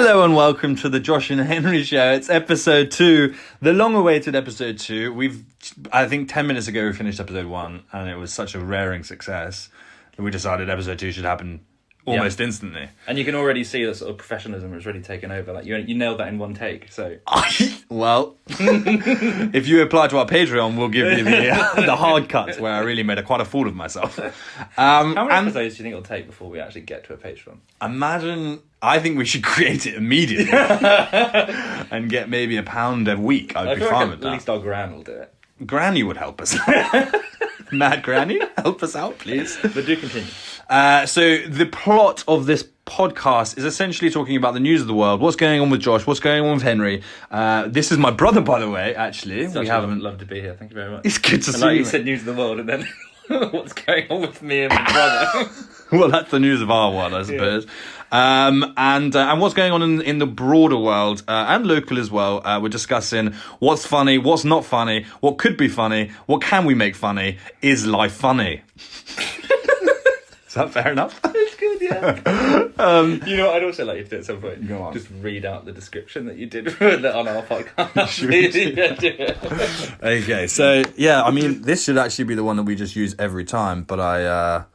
Hello and welcome to the Josh and Henry Show. It's episode 2, the long-awaited episode 2. I think 10 minutes ago we finished episode 1 and it was such a raring success that we decided episode 2 should happen almost instantly. And you can already see that sort of professionalism has really taken over. Like you nailed that in one take. So, well, if you apply to our Patreon, we'll give you the hard cuts where I really made quite a fool of myself. How many episodes do you think it'll take before we actually get to a Patreon? I think we should create it immediately and get maybe £1 a week. I'd be fine with that. At least our Gran will do it. Granny would help us. Mad Granny, help us out, please. But do continue. So the plot of this podcast is essentially talking about the news of the world. What's going on with Josh? What's going on with Henry? This is my brother, by the way, actually. Love to be here. Thank you very much. It's good to see like you. You said news of the world and then what's going on with me and my brother? Well, that's the news of our world, I suppose. Yeah. And what's going on in the broader world and local as well. We're discussing what's funny, what's not funny, what could be funny, what can we make funny, is life funny? Is that fair enough? It's good, yeah. You know what I'd also like you to do at some point? Go on. Just read out the description that you did on our podcast. Okay, so, yeah, I mean, this should actually be the one that we just use every time, but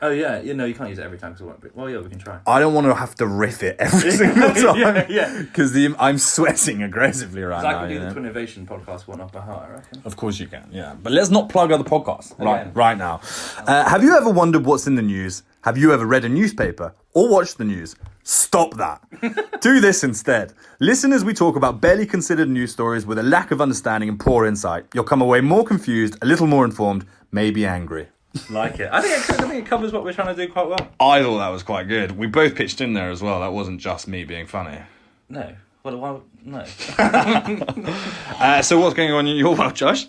Oh, yeah. You can't use it every time because it won't be. Well, yeah, we can try. I don't want to have to riff it every single time. Yeah. Because I'm sweating aggressively right now. I can do the Twin Innovation podcast one off by heart, I reckon. Of course you can, yeah. But let's not plug other podcasts right now. Have you ever wondered what's in the news? Have you ever read a newspaper or watched the news? Stop that. Do this instead. Listen as we talk about barely considered news stories with a lack of understanding and poor insight. You'll come away more confused, a little more informed, maybe angry. Like it. I think it covers what we're trying to do quite well. I thought that was quite good. We both pitched in there as well. That wasn't just me being funny. No. Well, no. So what's going on in your world, Josh?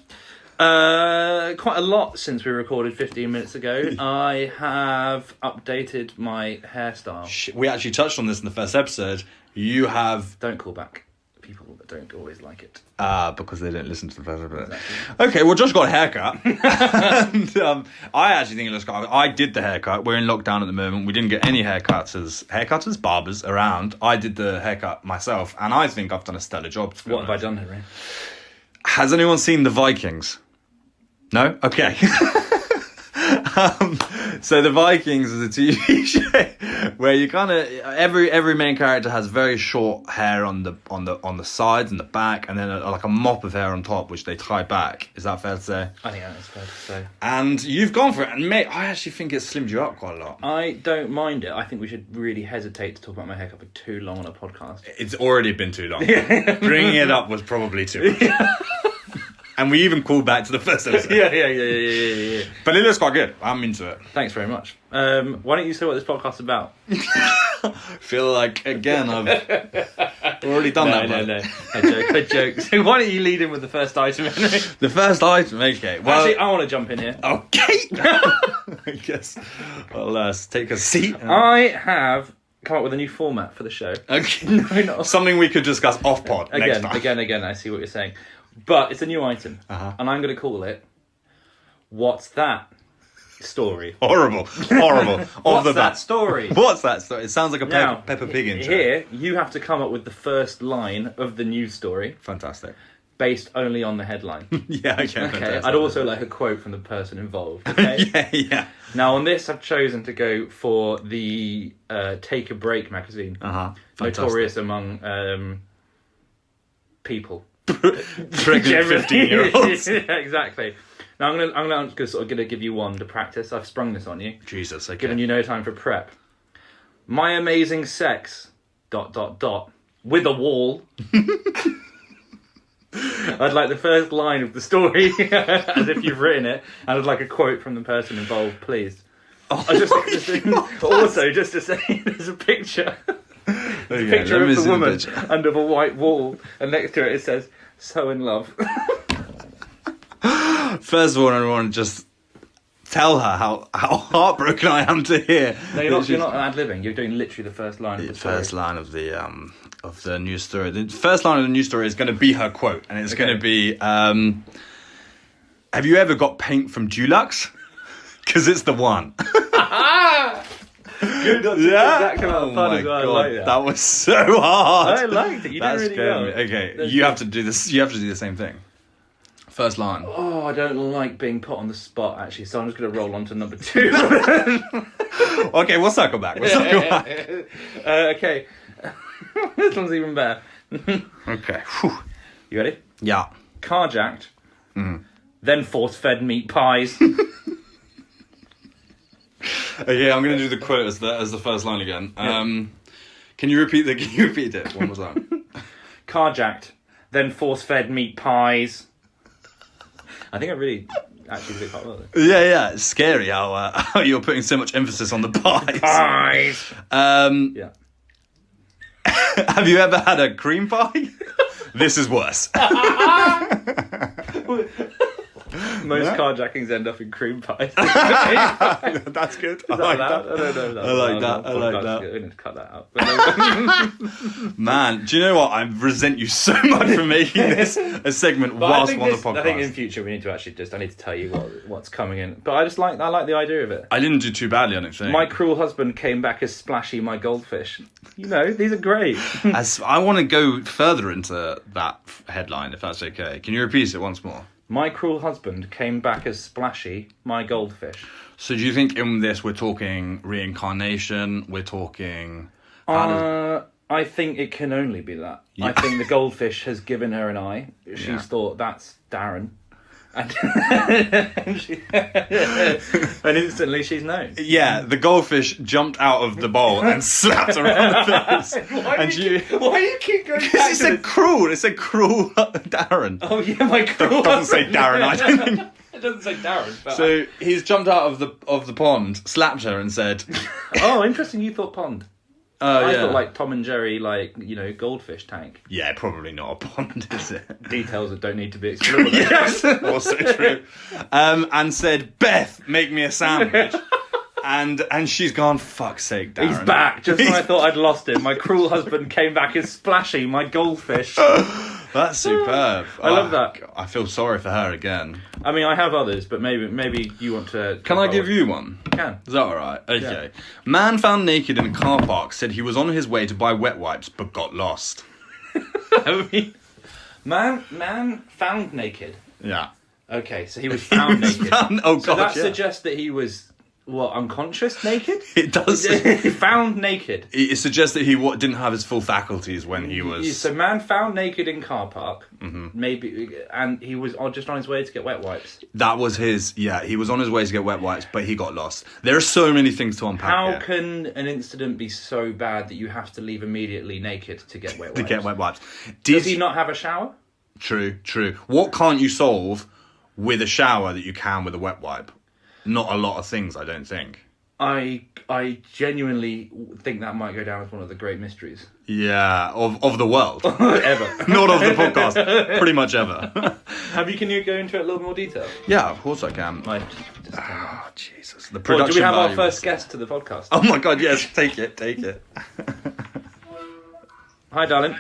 Quite a lot since we recorded 15 minutes ago. I have updated my hairstyle. We actually touched on this in the first episode. You have... Don't call back people that don't always like it. Because they didn't listen to the first episode. Exactly. Okay, well, Josh got a haircut. And, I actually think it looks good. I did the haircut. We're in lockdown at the moment. We didn't get any haircutters, barbers around. I did the haircut myself, and I think I've done a stellar job. What have I done, Henry? Has anyone seen The Vikings? No? Okay. So The Vikings is a TV show where you kind of every main character has very short hair on the sides and the back, and then like a mop of hair on top, which they tie back. Is that fair to say? I think that is fair to say. And you've gone for it, and mate, I actually think it's slimmed you up quite a lot. I don't mind it. I think we should really hesitate to talk about my haircut for too long on a podcast. It's already been too long. Bringing it up was probably too much. And we even called back to the first episode. Yeah. But it looks quite good. I'm into it. Thanks very much. Why don't you say what this podcast's about? Feel like, again, I've already done that. No. A joke. So why don't you lead in with the first item, Henry? The first item, okay. Well, actually, I want to jump in here. Okay. I guess I'll take a seat. I have come up with a new format for the show. Okay. No, not something we could discuss off pod next time. Again, I see what you're saying. But it's a new item, and I'm going to call it, What's That Story? Horrible. What's that story? What's that story? It sounds like a Peppa Pig intro. Here, you have to come up with the first line of the news story. Fantastic. Based only on the headline. Yeah, okay. I'd also like a quote from the person involved, okay? Yeah. Now, on this, I've chosen to go for the Take a Break magazine. Notorious among people. Pregnant 15-year-olds. Yeah, exactly. Now I'm gonna give you one to practice. I've sprung this on you. Jesus, okay. Giving you no time for prep. My amazing sex ... with a wall. I'd like the first line of the story as if you've written it, and I'd like a quote from the person involved, please. Also, just to say, there's a picture. There's a picture of the woman under a white wall, and next to it says, "So in love." First of all, I want to just tell her how heartbroken I am to hear. No, you're not ad-libbing. You're doing literally the first line of the story. First line of the news story. The first line of the news story is going to be her quote, and it's going to be, "Have you ever got paint from Dulux? Because it's the one." good. That's exactly what Oh fun my as well. god, I like that. that was so hard. I liked it. You did really scared well. me. Okay, That's you good. have to do this. You have to do the same thing. First line. Oh, I don't like being put on the spot, actually, so I'm just going to roll on to number 2. Okay, we'll circle back. Okay. This one's even better. Okay. Whew. You ready? Yeah. Carjacked, then force-fed meat pies. Okay, I'm going to do the quote as the first line again. Can you repeat it one more time? Carjacked, then force-fed meat pies. I think I really actually did quite well there. Yeah. It's scary how you're putting so much emphasis on the pies. Pies! Yeah. Have you ever had a cream pie? This is worse. Most carjackings end up in cream pies. That's good. I like that. I don't know. I like that. I like that. We need to cut that out. Man, do you know what? I resent you so much for making this a segment whilst we're on the podcast. I think in future we need to actually I need to tell you what's coming in. But I like the idea of it. I didn't do too badly on it. My cruel husband came back as Splashy, my goldfish. You know, these are great. I want to go further into that headline, if that's okay. Can you repeat it once more? My cruel husband came back as Splashy, my goldfish. So do you think in this we're talking reincarnation? We're talking... I think it can only be that. Yeah. I think the goldfish has given her an eye. She's thought, that's Darren. And, and instantly she's known. Yeah, the goldfish jumped out of the bowl and slapped her on the face. Why do you keep going back? Because it said cruel. It said cruel Darren. Oh yeah, my cruel. It doesn't say Darren. I don't think. It doesn't say Darren. But so he's jumped out of the pond, slapped her, and said, "Oh, interesting. You thought pond." I thought like Tom and Jerry, goldfish tank. Yeah, probably not a pond, is it? Details that don't need to be explored. Yes, also true. And said, "Beth, make me a sandwich." And she's gone, fuck's sake, Darren. He's back, just when I thought I'd lost him. My cruel husband came back as Splashy, my goldfish. That's superb. I love that. I feel sorry for her again. I mean, I have others, but maybe you want to... Can I give you one? You can. Is that alright? Okay. Yeah. Man found naked in a car park said he was on his way to buy wet wipes, but got lost. I mean, man found naked. Yeah. Okay, so he was found naked. So that suggests that he was... What, unconscious naked? It does. Found naked. It suggests that he didn't have his full faculties when he was... So man found naked in car park, maybe, and he was just on his way to get wet wipes. That was his... Yeah, he was on his way to get wet wipes, but he got lost. There are so many things to unpack How here. can an incident be so bad that you have to leave immediately naked to get wet wipes? To get wet wipes. Does he not have a shower? True. What can't you solve with a shower that you can with a wet wipe? Not a lot of things, I don't think. I genuinely think that might go down as one of the great mysteries. Yeah, of the world. Ever. Not of the podcast. Pretty much ever. Can you go into it a little more detail? Yeah, of course I can. Oh, Jesus. The production do we have our value first guest to the podcast? Oh my god, yes. Take it. Hi, darling.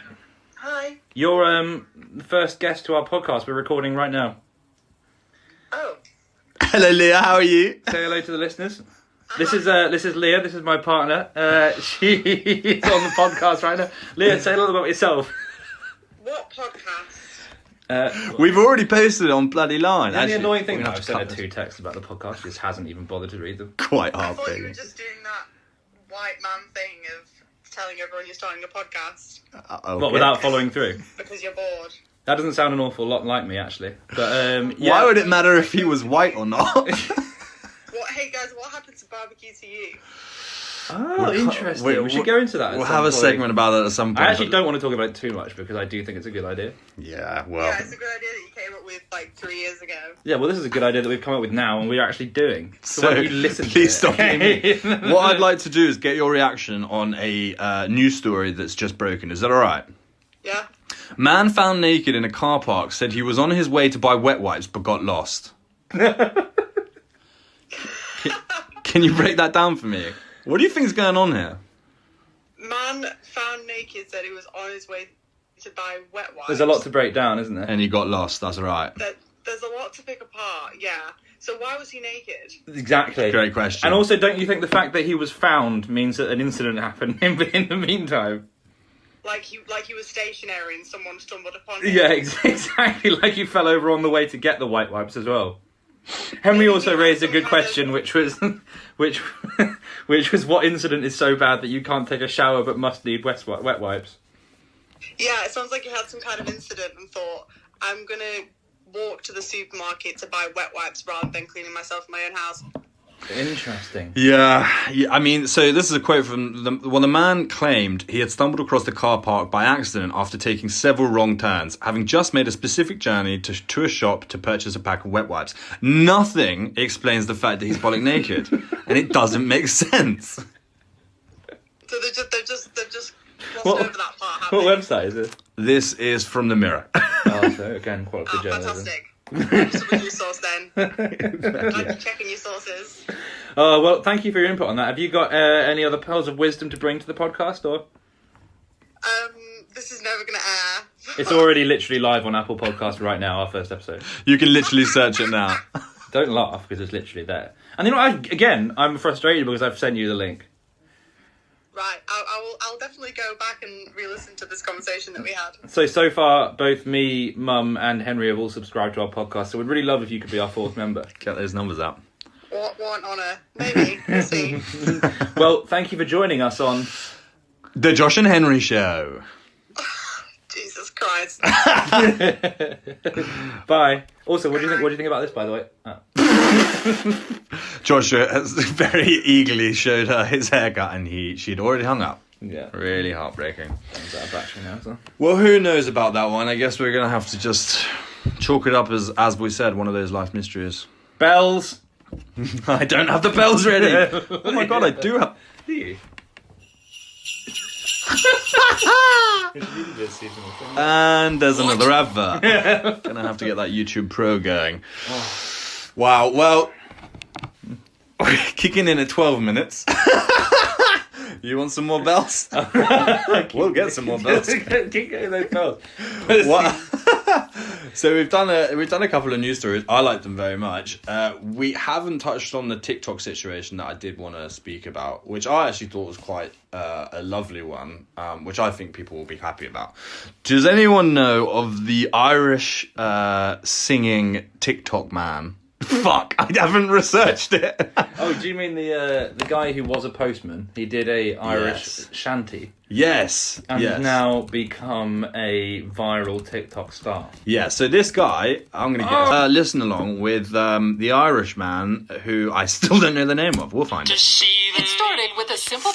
Hi. You're the first guest to our podcast. We're recording right now. Oh. Hello, Leah. How are you? Say hello to the listeners. This is Leah. This is my partner. She's on the podcast right now. Leah, say a little about yourself. What podcast? We've already posted it on bloody line. The annoying thing, I've sent her 2 texts about the podcast. She just hasn't even bothered to read them. Quite I hard, thought you baby. were just doing that white man thing of telling everyone you're starting a podcast What, without following through? because you're bored. That doesn't sound an awful lot like me, actually. But yeah. Why would it matter if he was white or not? Hey guys, what happened to barbecue to you? Oh, interesting. We should go into that. We'll have a segment about it at some point. I actually don't want to talk about it too much because I do think it's a good idea. Yeah, well. Yeah, it's a good idea that you came up with 3 years ago. Yeah, well, this is a good idea that we've come up with now and we're actually doing. So why don't you listen please to it? stop. What I'd like to do is get your reaction on a news story that's just broken. Is that alright? Yeah. Man found naked in a car park said he was on his way to buy wet wipes but got lost. Can you break that down for me? What do you think is going on here? Man found naked said he was on his way to buy wet wipes. There's a lot to break down, isn't there? And he got lost, that's right. There's a lot to pick apart, yeah. So why was he naked? Exactly. Great question. And also, don't you think the fact that he was found means that an incident happened in the meantime? Like he was stationary and someone stumbled upon him. Yeah, exactly. Like he fell over on the way to get the white wipes as well. Henry also raised a good question, which was what incident is so bad that you can't take a shower but must need wet wipes? Yeah, it sounds like he had some kind of incident and thought, I'm going to walk to the supermarket to buy wet wipes rather than cleaning myself in my own house. Interesting. Yeah, I mean, so this is a quote from the man claimed he had stumbled across the car park by accident after taking several wrong turns, having just made a specific journey to a shop to purchase a pack of wet wipes. Nothing explains the fact that he's bollock naked, and it doesn't make sense. So they've just glossed over that part, haven't What they? website is it? This is from the Mirror. Oh, so again, quality journalism. Fantastic. Just a news source then. I'd be checking your sources. Oh, well, thank you for your input on that. Have you got any other pearls of wisdom to bring to the podcast, or? This is never going to air. It's already literally live on Apple Podcasts right now, our first episode. You can literally search it now. Don't laugh, because it's literally there. And you know, I'm frustrated because I've sent you the link. Right, I'll definitely go back and re-listen to this conversation that we had. So far, both me, Mum, and Henry have all subscribed to our podcast, so we'd really love if you could be our fourth member. Get those numbers out. What an honour. Maybe. We'll see. Well, thank you for joining us on... The Josh and Henry Show. Jesus Christ. Bye. Also, what do you think about this, by the way? Joshua has very eagerly showed her his haircut, and she'd already hung up. Yeah. Really heartbreaking. Is that a battery now, so? Well, who knows about that one? I guess we're going to have to just chalk it up as we said, one of those life mysteries. Bells! I don't have the bells ready. Oh my god, I do have... Do you? And there's another advert. Gonna have to get that YouTube Pro going. Wow, well, we're kicking in at 12 minutes. You want some more bells? We'll get some more bells. Keep getting those bells. What? So we've done a couple of news stories. I like them very much. We haven't touched on the TikTok situation that I did want to speak about, which I actually thought was quite a lovely one, which I think people will be happy about. Does anyone know of the Irish singing TikTok man? Fuck, I haven't researched it. Oh, do you mean the guy who was a postman? He did a Irish shanty. Yes. And has now become a viral TikTok star. Yeah, so this guy, I'm going to listen along with the Irish man who I still don't know the name of. We'll find it. It started with a simple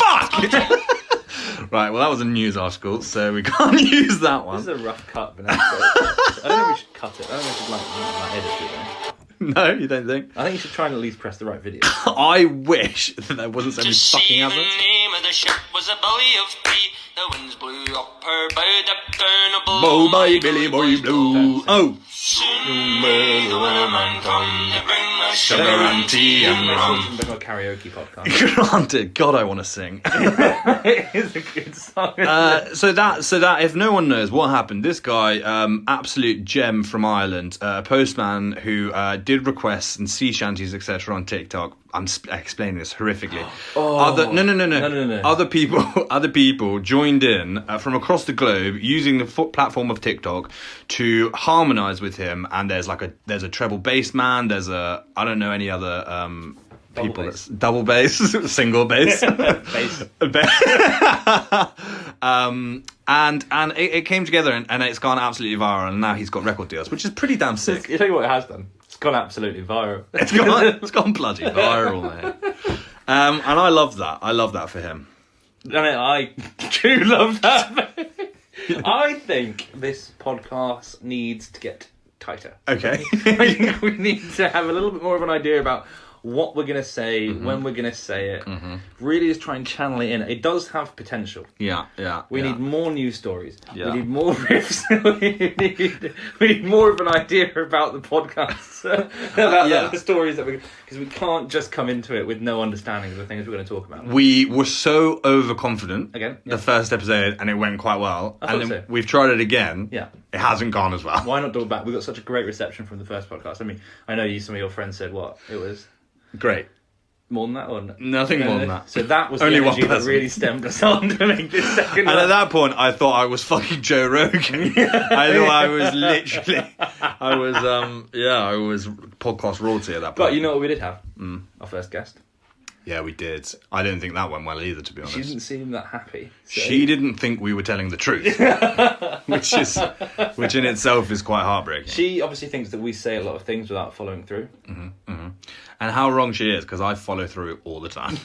Right, well, that was a news article, so we can't use that one. This is a rough cut of an episode. I don't think we should cut it. I don't think we should edit it, though. No, you don't think? I think you should try and at least press the right video. I wish that there wasn't so many fucking adverts. The name of the ship was a belly of tea. The winds blew up her bow, up down a Bow by Billy Boy Blue. Oh. Soon may the weatherman come to bring us Sugar and tea and rum. It's a karaoke podcast. Granted, God, I want to sing. It is a good song. So that if no one knows what happened, this guy, absolute gem from Ireland, a postman who did requests and sea shanties, etc. on TikTok. I'm explaining this horrifically. No. Other people joined in from across the globe using the platform of TikTok to harmonise with him. And there's a treble bass man. There's I don't know any other people. That's double bass, single bass, Bass. And it came together and it's gone absolutely viral. And now he's got record deals, which is pretty damn sick. You tell you what it has done. It's gone absolutely viral. It's gone bloody viral, mate. And I love that. I love that for him. I do love that. I think this podcast needs to get tighter. Okay. I think we need to have a little bit more of an idea about what we're going to say, when we're going to say it. Really just try and channel it in. It does have potential. Yeah. We need more news stories. Yeah. We need more riffs. we need more of an idea about the podcast. about the stories that because we can't just come into it with no understanding of the things we're going to talk about. We were so overconfident Again, the first episode, and it went quite well. I thought so. We've tried it again. Yeah. It hasn't gone as well. Why not double back? We got such a great reception from the first podcast. I mean, I know some of your friends said what it was. Great. More than that, or Nothing more than that. So that was Only the one energy that person. really stemmed us on to make this second. And at that point, I thought I was fucking Joe Rogan. I thought I was literally, I was podcast royalty at that point. But you know what we did have? Our first guest. Yeah, we did. I don't think that went well either, to be honest. She didn't seem that happy. So. She didn't think we were telling the truth, which in itself is quite heartbreaking. She obviously thinks that we say a lot of things without following through. And how wrong she is, because I follow through all the time.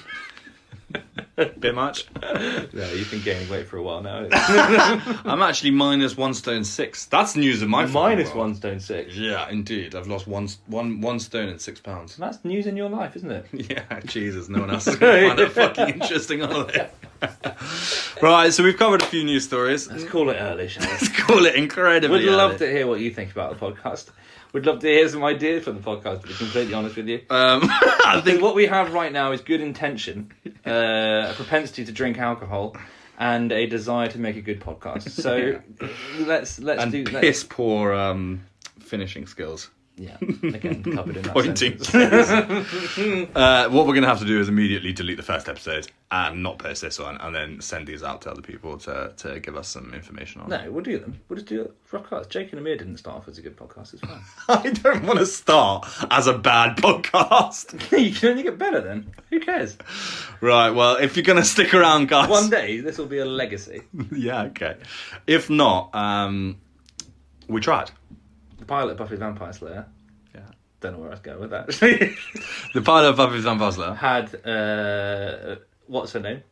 Bit much? No, you've been gaining weight for a while now. I'm actually minus 1 stone 6. That's news of my Minus fucking world. 1 stone 6. Yeah, indeed. I've lost one stone and 6 pounds. That's news in your life, isn't it? Yeah, Jesus, no one else is going to find it fucking interesting, are they? Right, so we've covered a few news stories. Let's call it early, shall we? Let's call it incredibly We'd love early. to hear what you think about the podcast. We'd love to hear some ideas for the podcast, to be completely honest with you. I think What we have right now is good intention, a propensity to drink alcohol, and a desire to make a good podcast. So let's and do that. piss poor finishing skills. Yeah, again, covered in that Pointing. sentence. What we're going to have to do is immediately delete the first episode and not post this one, and then send these out to other people to give us some information on. No, we'll do them. We'll just do it. Rock Cut. Jake and Amir didn't start off as a good podcast. It's fine. I don't want to start as a bad podcast. You can only get better then. Who cares? Right, well, if you're going to stick around, guys. One day, this will be a legacy. Yeah, okay. If not, we tried. The pilot of Buffy the Vampire Slayer. Yeah. Don't know where I was going with that. The pilot of Buffy the Vampire Slayer. Had, what's her name?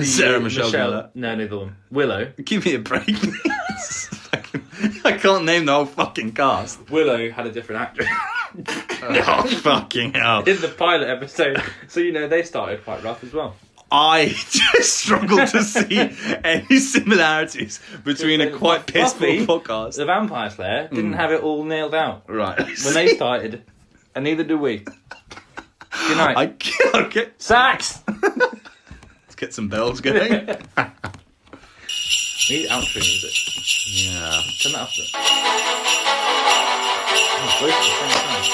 Sarah Michelle Gellar. No, the one. Willow. Give me a break, please. I can't name the whole fucking cast. Willow had a different actor Oh, fucking hell. in the pilot episode. So, they started quite rough as well. I just struggle to see any similarities between a quite Buffy, piss-poor podcast. The Vampire Slayer didn't have it all nailed out Right. when they started, and neither do we. Good night. Okay. Sax! Let's get some bells going. We need outro music. Yeah. Turn that up a bit. Oh, both at the same time.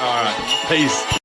All right. Peace.